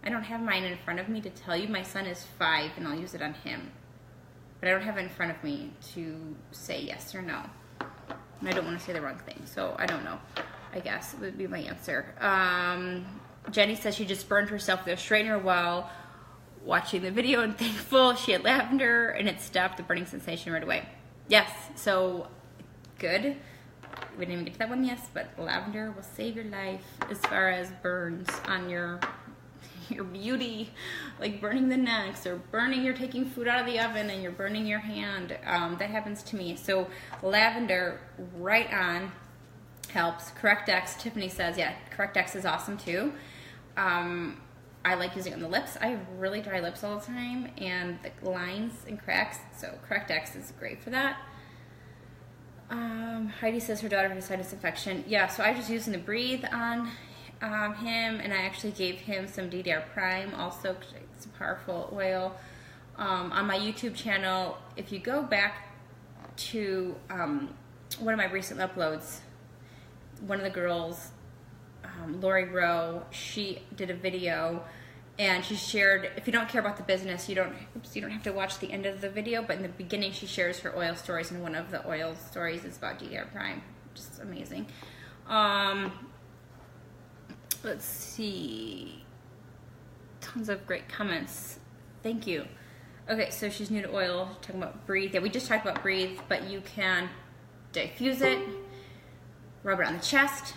A: I don't have mine in front of me to tell you. My son is 5, and I'll use it on him. but I don't have it in front of me to say yes or no. And I don't want to say the wrong thing, so I don't know, I guess would be my answer. Jenny says she just burned herself with a straightener while watching the video and thankful she had lavender and it stopped the burning sensation right away. Yes, so good. We didn't even get to that one, yes, but lavender will save your life as far as burns on your beauty, like burning the necks or burning, you're taking food out of the oven and you're burning your hand. That happens to me. So lavender, right on, helps. Correct-X, Tiffany says, yeah, Correct-X is awesome too. I like using it on the lips. I have really dry lips all the time and the lines and cracks, so Correct-X is great for that. Heidi says her daughter has sinus infection. Yeah, so I was just using the Breathe on him, and I actually gave him some DDR Prime also, because it's a powerful oil. On my YouTube channel, if you go back to one of my recent uploads, one of the girls, Lori Rowe, she did a video and she shared, if you don't care about the business, you don't have to watch the end of the video, but in the beginning she shares her oil stories, and one of the oil stories is about DDR Prime. Just amazing. Let's see. Tons of great comments. Thank you. Okay, so she's new to oil, talking about Breathe. Yeah, we just talked about Breathe, but you can diffuse it, rub it on the chest,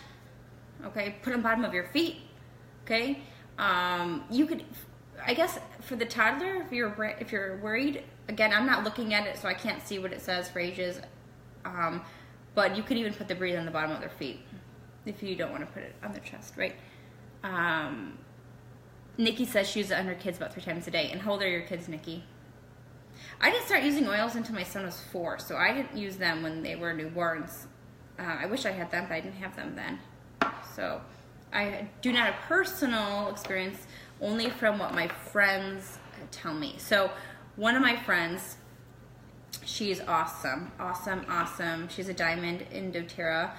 A: okay, put it on the bottom of your feet, okay. You could, I guess, for the toddler, if you're worried, again, I'm not looking at it, so I can't see what it says for ages, but you could even put the Breathe on the bottom of their feet if you don't want to put it on their chest, right? Nikki says she uses it on her kids about 3 times a day. And how old are your kids, Nikki? I didn't start using oils until my son was 4, so I didn't use them when they were newborns. I wish I had them, but I didn't have them then. So I do not have personal experience, only from what my friends tell me. So one of my friends, she's awesome, awesome, awesome. She's a diamond in doTERRA.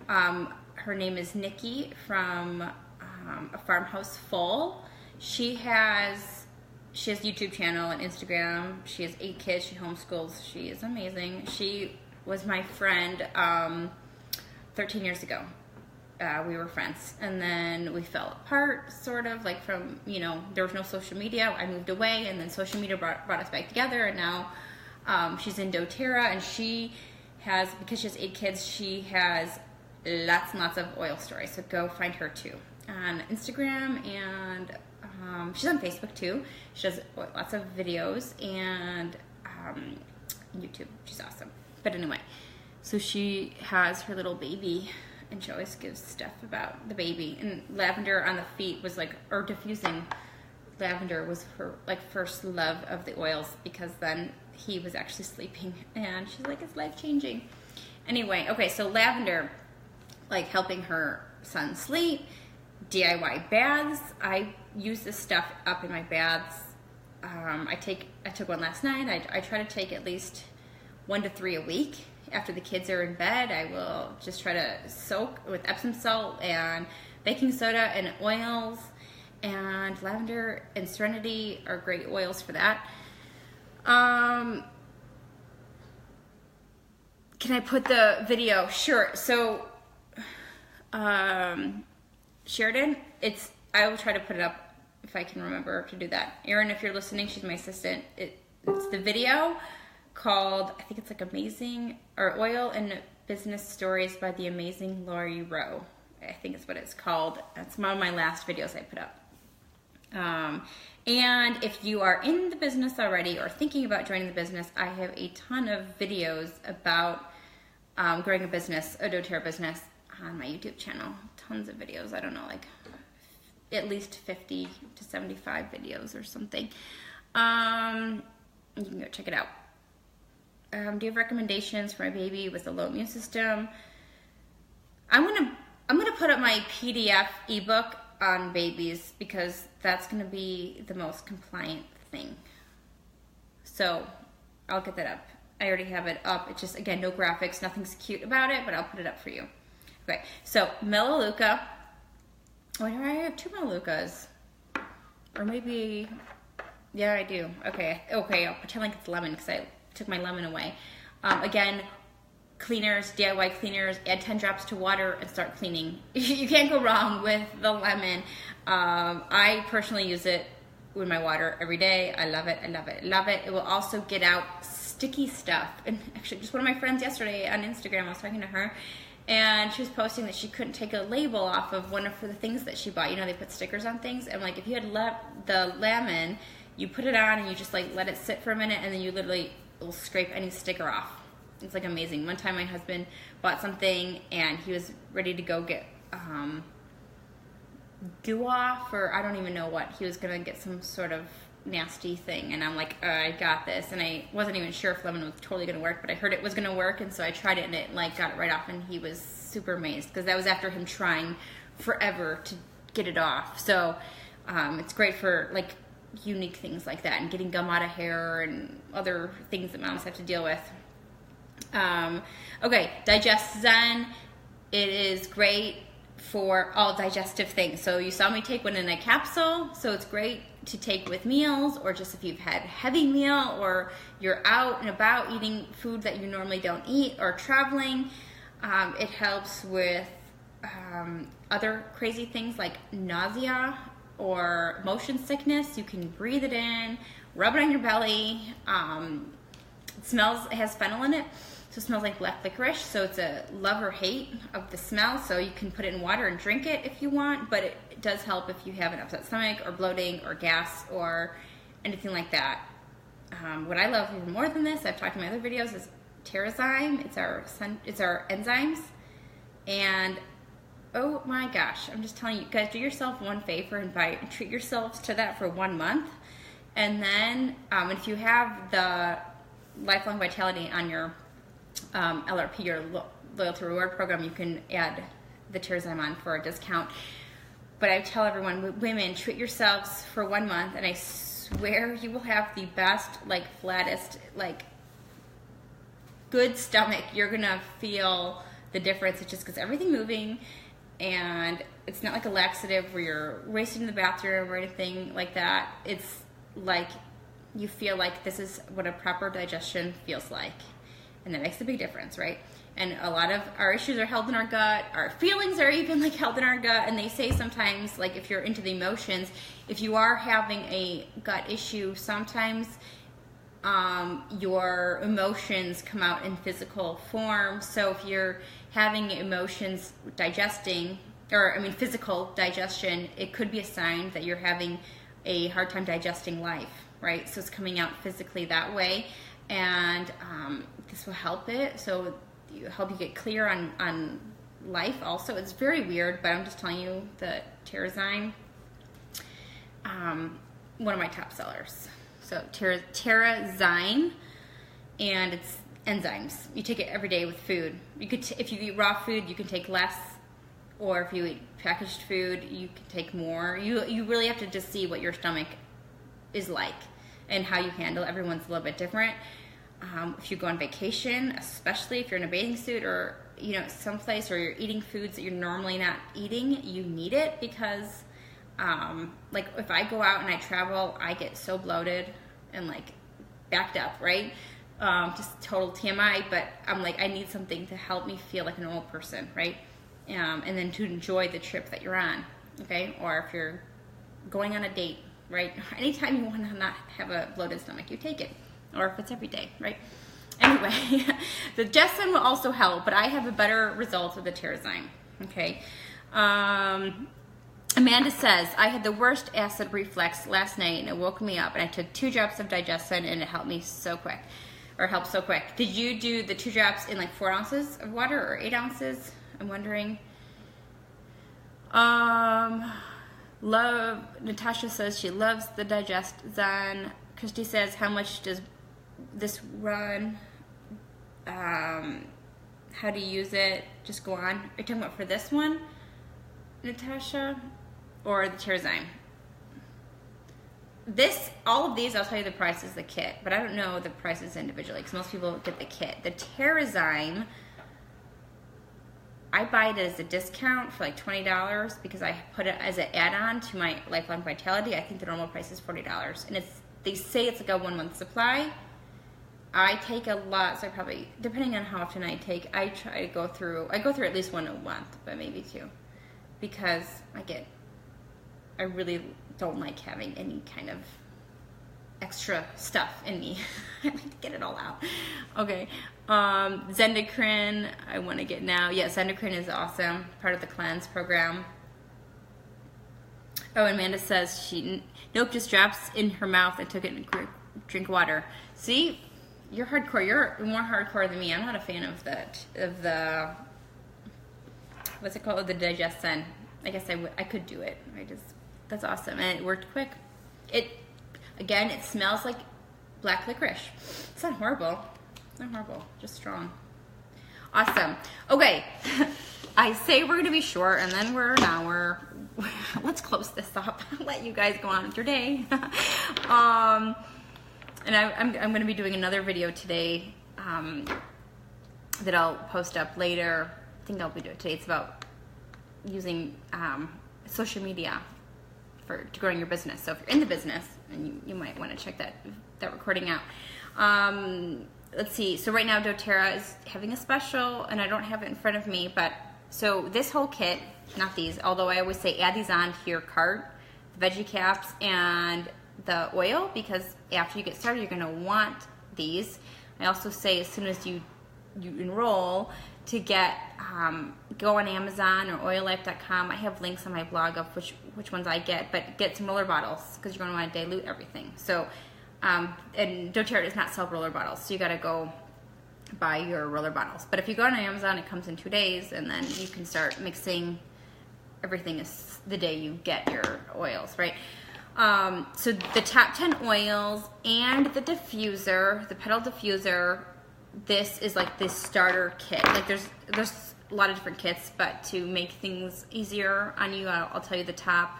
A: Her name is Nikki from a Farmhouse Full. She has a YouTube channel and Instagram. She has 8 kids. She homeschools. She is amazing. She was my friend 13 years ago. We were friends, and then we fell apart, sort of, like from, you know, there was no social media. I moved away, and then social media brought us back together, and now she's in doTERRA, and she has, because she has 8 kids, she has lots and lots of oil stories, so go find her too on Instagram, and she's on Facebook too. She does lots of videos, and YouTube. She's awesome. But anyway, so she has her little baby, and she always gives stuff about the baby. And lavender on the feet was like, or diffusing lavender was her like first love of the oils, because then he was actually sleeping, and she's like, it's life-changing. Anyway, okay, so lavender, like helping her son sleep, DIY baths. I use this stuff up in my baths. I took one last night. I try to take at least 1 to 3 a week. After the kids are in bed, I will just try to soak with Epsom salt and baking soda and oils, and lavender and serenity are great oils for that. Can I put the video? Sure. So Sheridan, I will try to put it up if I can remember to do that. Erin, if you're listening, she's my assistant. It's the video called, I think it's like Oil and Business Stories by the amazing Lori Rowe. I think it's what it's called. That's one of my last videos I put up. And if you are in the business already or thinking about joining the business, I have a ton of videos about growing a business, a doTERRA business, on my YouTube channel. Tons of videos. I don't know, like at least 50 to 75 videos or something. You can go check it out. Do you have recommendations for my baby with a low immune system? I'm gonna put up my PDF ebook on babies, because that's gonna be the most compliant thing. So I'll get that up. I already have it up. It's just, again, no graphics, nothing's cute about it, but I'll put it up for you. Okay, so Melaleuca. Oh, do I have 2 Melaleucas? Or maybe, yeah, I do. Okay, I'll pretend like it's lemon, because I took my lemon away. Again, cleaners, DIY cleaners, add 10 drops to water and start cleaning. You can't go wrong with the lemon. I personally use it with my water every day. I love it, I love it, I love it. It will also get out sticky stuff. And actually, just one of my friends yesterday on Instagram, I was talking to her, and she was posting that she couldn't take a label off of one of the things that she bought. You know, they put stickers on things. And like, if you had the lemon, you put it on and you just like let it sit for a minute, and then you literally will scrape any sticker off. It's like amazing. One time my husband bought something and he was ready to go get goo off, or I don't even know what. He was gonna get some sort of nasty thing, and I'm like, I got this. And I wasn't even sure if lemon was totally gonna work, but I heard it was gonna work, and so I tried it, and it like got it right off, and he was super amazed, because that was after him trying forever to get it off. So it's great for like unique things like that, and getting gum out of hair and other things that moms have to deal with. Okay, Digest Zen. It is great for all digestive things. So you saw me take one in a capsule, so it's great to take with meals, or just if you've had a heavy meal, or you're out and about eating food that you normally don't eat, or traveling. It helps with other crazy things like nausea or motion sickness. You can breathe it in, rub it on your belly. It has fennel in it, so it smells like black licorice. So it's a love or hate of the smell. So you can put it in water and drink it if you want, but it does help if you have an upset stomach or bloating or gas or anything like that. What I love even more than this, I've talked in my other videos, is TerraZyme. It's our enzymes, and oh my gosh, I'm just telling you guys, do yourself one favor and treat yourselves to that for 1 month. And then if you have the Lifelong Vitality on your LRP, your loyalty reward program, you can add the TerraZyme on for a discount. But I tell everyone, women, treat yourselves for 1 month, and I swear you will have the best, like flattest, like good stomach. You're gonna feel the difference. It's just because everything moving, and it's not like a laxative where you're racing to the bathroom or anything like that. It's like you feel like this is what a proper digestion feels like, and that makes a big difference, right? And a lot of our issues are held in our gut. Our feelings are even like held in our gut. And they say sometimes, like if you're into the emotions, if you are having a gut issue, sometimes your emotions come out in physical form. So if you're having emotions digesting, physical digestion, it could be a sign that you're having a hard time digesting life, right? So it's coming out physically that way. And this will help it. So help you get clear on life also. It's very weird, but I'm just telling you, the TerraZyme, one of my top sellers. So TerraZyme, and it's enzymes. You take it every day with food. You could, if you eat raw food, you can take less, or if you eat packaged food, you can take more. You really have to just see what your stomach is like and how you handle. Everyone's a little bit different. If you go on vacation, especially if you're in a bathing suit or someplace, or you're eating foods that you're normally not eating, you need it, because like if I go out and I travel, I get so bloated and like backed up, right? Just total TMI, but I'm like, I need something to help me feel like a normal person, right? And then to enjoy the trip that you're on, okay? Or if you're going on a date, right? Anytime you want to not have a bloated stomach, you take it. Or if it's every day, right? Anyway, the Jessin will also help, but I have a better result with the TerraZyme, okay? Amanda says, I had the worst acid reflux last night, and it woke me up, and I took 2 drops of Digestin, and it helped me so quick, or helped so quick. Did you do the 2 drops in like 4 ounces of water, or 8 ounces? I'm wondering. Natasha says she loves the Digestin. Christy says, how much does this run? How do you use it? Just go on. Are you talking about for this one, Natasha, or the TerraZyme? All of these, I'll tell you the price is the kit, but I don't know the prices individually, because most people get the kit. The TerraZyme, I buy it as a discount for like $20 because I put it as an add-on to my Lifelong Vitality. I think the normal price is $40, and they say it's like a 1 month supply. I take a lot, so I probably, depending on how often I take, I try to go through at least one a month, but maybe two, because I really don't like having any kind of extra stuff in me. I like to get it all out. Okay, Zendocrine, I want to get now. Yeah, Zendocrine is awesome, part of the cleanse program. Oh, and Amanda says nope, just drops in her mouth and took it and drink water. See, you're hardcore. You're more hardcore than me. I'm not a fan of the what's it called? The digestion. I guess I could do it. That's awesome, and it worked quick. Again, it smells like black licorice. It's not horrible. It's not horrible. Just strong. Awesome. Okay. I say we're going to be short, and then we're an hour. Let's close this up. Let you guys go on with your day. And I'm going to be doing another video today that I'll post up later. I think I'll be doing it today. It's about using social media to growing your business. So if you're in the business, and you might want to check that recording out. Let's see. So right now doTERRA is having a special, and I don't have it in front of me, but so this whole kit, not these, although I always say add these on to your cart, the veggie caps and the oil, because after you get started, you're going to want these. I also say as soon as you enroll to get go on Amazon or oillife.com. I have links on my blog of which ones I get, but get some roller bottles because you're going to want to dilute everything. So, and doTERRA does not sell roller bottles, so you got to go buy your roller bottles. But if you go on Amazon, it comes in 2 days, and then you can start mixing everything is the day you get your oils, right? So the top 10 oils and the diffuser, the petal diffuser, this is like this starter kit. Like there's a lot of different kits, but to make things easier on you, I'll tell you the top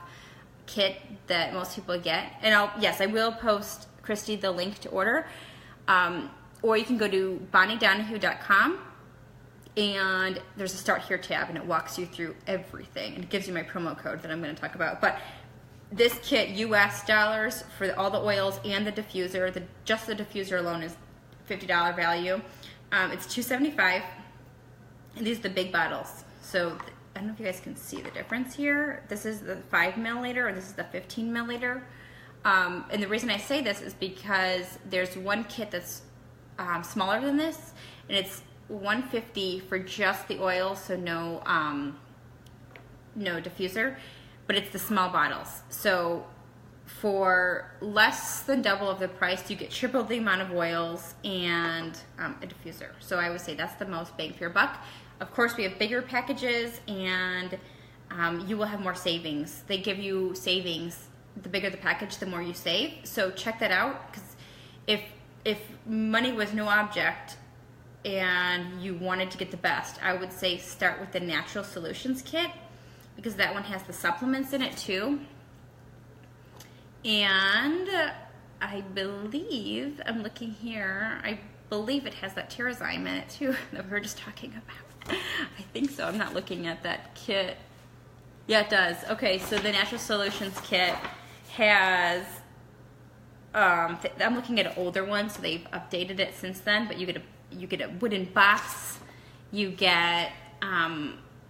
A: kit that most people get. And I will post, Christy, the link to order. Or you can go to BonnieDonahue.com, and there's a Start Here tab, and it walks you through everything, and it gives you my promo code that I'm going to talk about. But this kit, US dollars for all the oils and the diffuser. Just the diffuser alone is $50 value. It's $275, and these are the big bottles. So I don't know if you guys can see the difference here. This is the 5 milliliter, and this is the 15 milliliter. And the reason I say this is because there's one kit that's smaller than this, and it's $150 for just the oil, so no diffuser, but it's the small bottles. So for less than double of the price, you get triple the amount of oils and a diffuser. So I would say that's the most bang for your buck. Of course, we have bigger packages, and you will have more savings. They give you savings. The bigger the package, the more you save. So check that out, because if money was no object and you wanted to get the best, I would say start with the Natural Solutions Kit, because that one has the supplements in it too. And I believe, I'm looking here, I believe it has that Terrazyme in it too that we were just talking about. I think so. I'm not looking at that kit. Yeah, it does. Okay, so the Natural Solutions Kit has, I'm looking at an older one, so they've updated it since then, but you get a wooden box, you get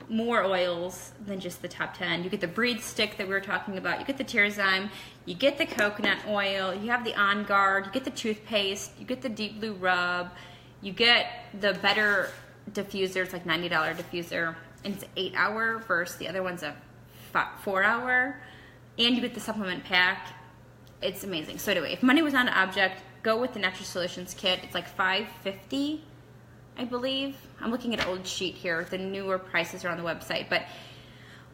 A: more oils than just the top 10. You get the breed stick that we were talking about, you get the Terrazyme, you get the coconut oil, you have the On Guard, you get the toothpaste, you get the deep blue rub, you get the better diffuser. It's like $90 diffuser, and it's 8 hour versus the other one's a 4 hour, and you get the supplement pack. It's amazing. So anyway, if money was not an object, go with the Natural Solutions Kit. It's like $5.50, I believe. I'm looking at an old sheet here. The newer prices are on the website, but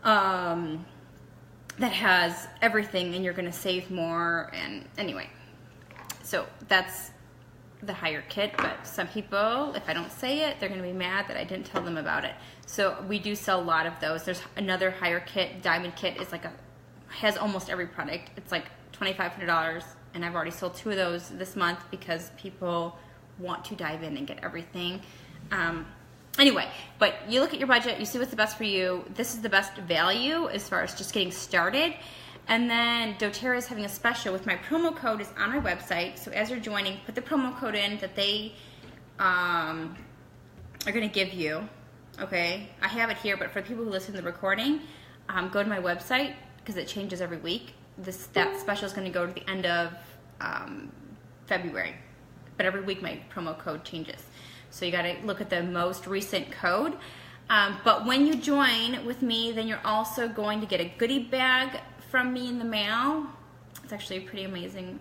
A: that has everything, and you're going to save more. And anyway, so that's the higher kit, but some people, if I don't say it, they're going to be mad that I didn't tell them about it. So we do sell a lot of those. There's another higher kit. Diamond Kit is like has almost every product. It's like $2,500, and I've already sold 2 of those this month because people want to dive in and get everything. Anyway, but you look at your budget, you see what's the best for you. This is the best value as far as just getting started. And then doTERRA is having a special with my promo code is on my website. So as you're joining, put the promo code in that they are going to give you. Okay, I have it here, but for people who listen to the recording, go to my website because it changes every week. That special is going to go to the end of February, but every week my promo code changes. So you got to look at the most recent code. But when you join with me, then you're also going to get a goodie bag from me in the mail. It's actually a pretty amazing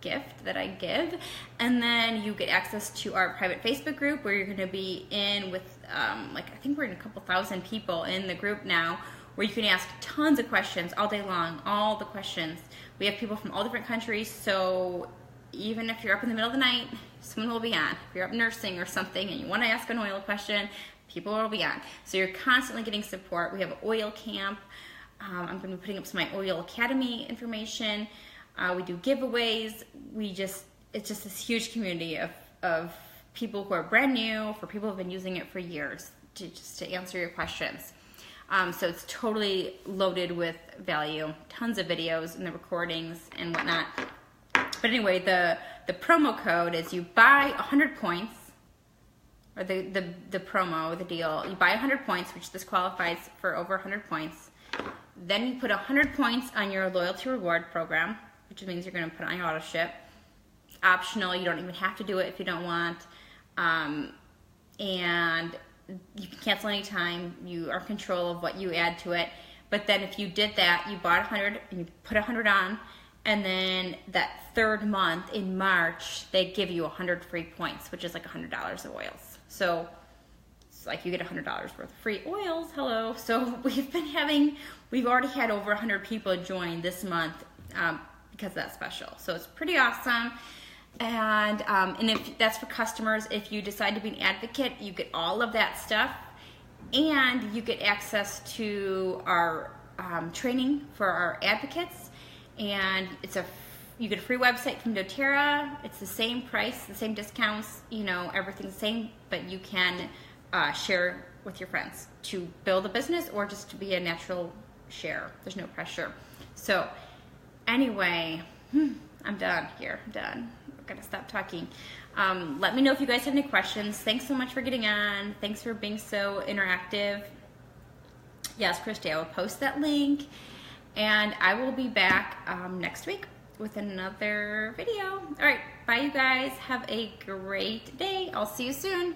A: gift that I give. And then you get access to our private Facebook group where you're going to be in with, I think we're in a couple thousand people in the group now, where you can ask tons of questions all day long, all the questions. We have people from all different countries, so even if you're up in the middle of the night, someone will be on. If you're up nursing or something and you want to ask an oil question, people will be on. So you're constantly getting support. We have an oil camp. I'm going to be putting up some of my Oil Academy information. We do giveaways. It's just this huge community of people who are brand new, for people who have been using it for years, to answer your questions. So it's totally loaded with value, tons of videos and the recordings and whatnot. But anyway, the promo code is you buy 100 points, or the promo, the deal, you buy 100 points, which this qualifies for over 100 points. Then you put 100 points on your loyalty reward program, which means you're going to put on your auto ship. It's optional. You don't even have to do it if you don't want. And you can cancel anytime. You are in control of what you add to it. But then if you did that, you bought 100 and you put 100 on, and then that third month in March, they give you 100 free points, which is like $100 of oils. So it's like you get $100 worth of free oils. Hello. So we've already had over 100 people join this month because of that special. So it's pretty awesome. And if that's for customers, if you decide to be an advocate, you get all of that stuff, and you get access to our training for our advocates, and you get a free website from doTERRA. It's the same price, the same discounts, everything's the same, but you can share with your friends to build a business or just to be a natural share. There's no pressure. So anyway, I'm done here. I'm done. I'm gonna stop talking. Let me know if you guys have any questions. Thanks so much for getting on. Thanks for being so interactive. Yes, Christy, I will post that link, and I will be back next week with another video. All right, bye you guys. Have a great day. I'll see you soon.